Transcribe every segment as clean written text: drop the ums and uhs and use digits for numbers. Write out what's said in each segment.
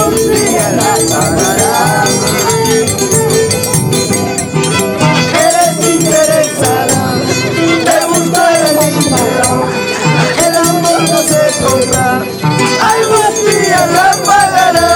algún día la pagará. Eres interesada, te gusta el dinero, el amor no se compra, algún día la pagará.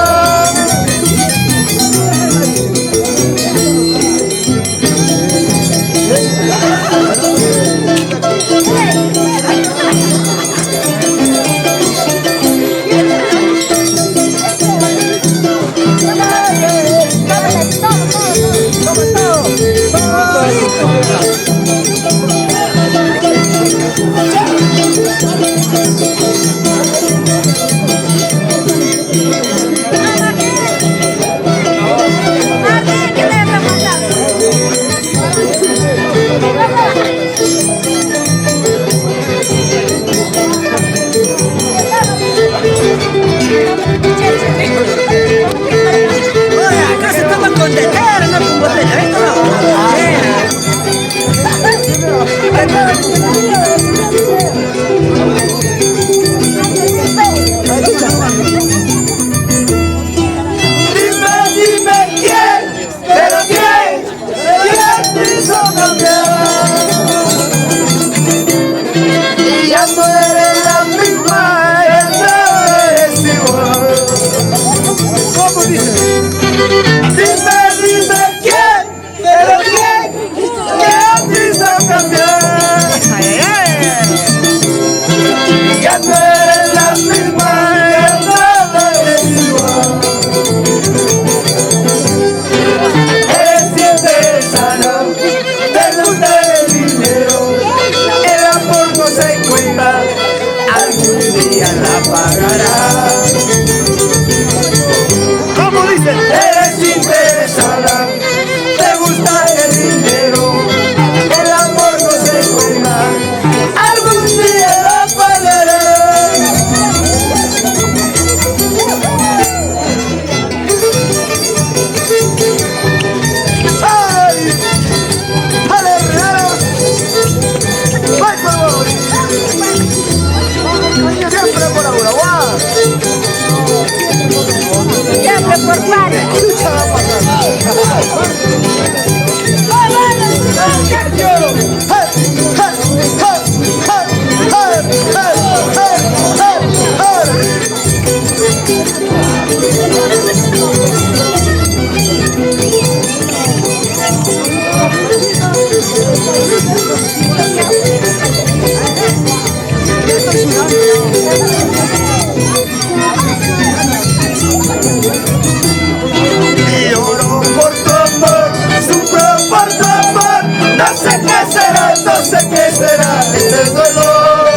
No sé qué será este dolor.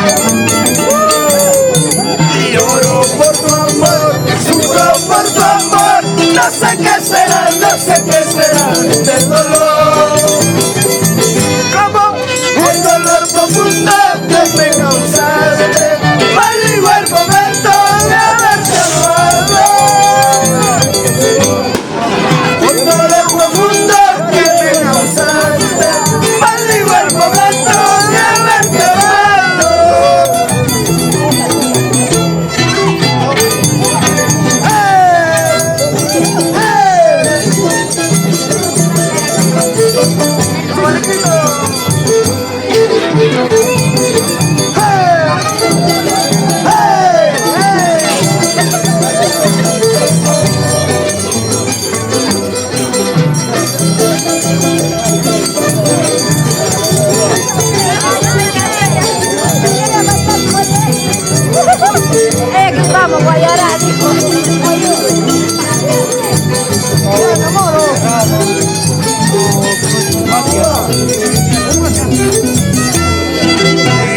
Lloro por tu amor, sufro por tu amor. No sé qué será, no sé qué será este dolor. Como un dolor profundo que me causaste, maldigo el momento de haberte amado. Un dolor profundo que me causaste, maldigo el momento de haberte amado. Vamos, Guayará,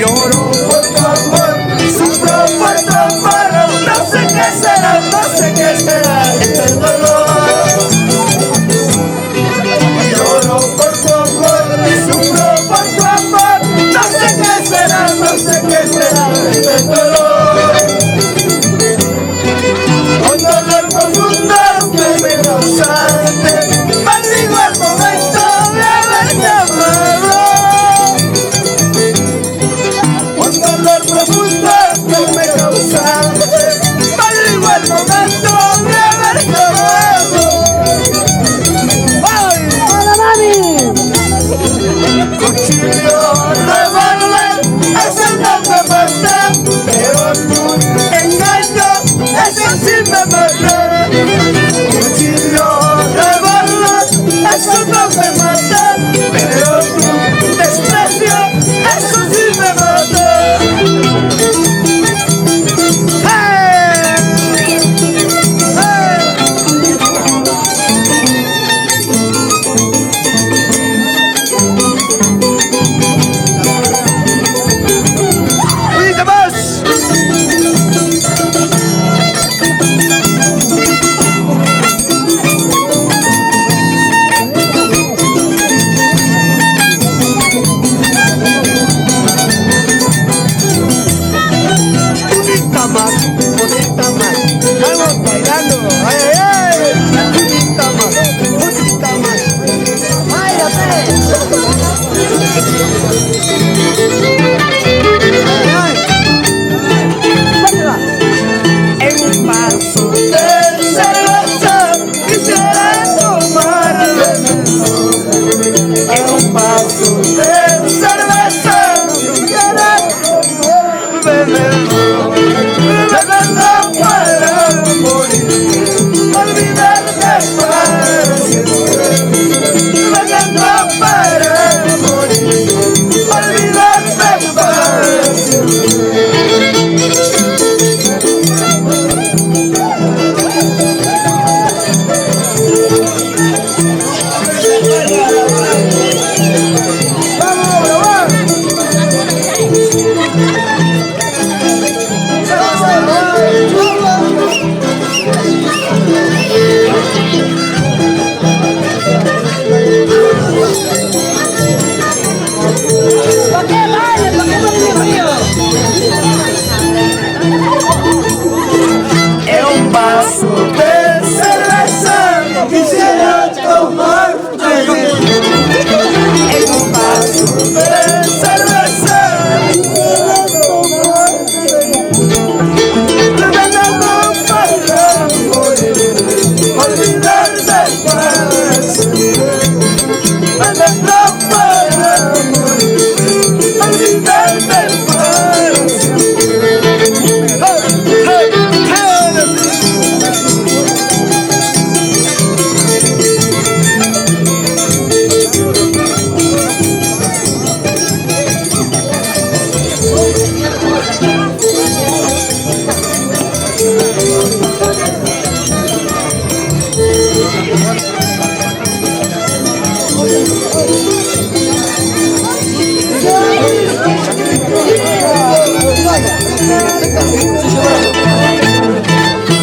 Lloro por tu amor, sufro por tu amor. No sé qué será, no sé qué será este dolor. Lloro por tu amor, sufro por tu amor. No sé qué será, no sé qué será este dolor. Un dolor profundo que me causaste, maldigo el momento de haberte amado. Un dolor profundo que me causaste, maldigo el momento de haberte amado.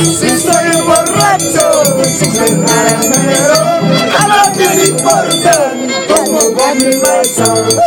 Si soy un borracho, si soy maramero, a nadie le importa cómo va mi vaso.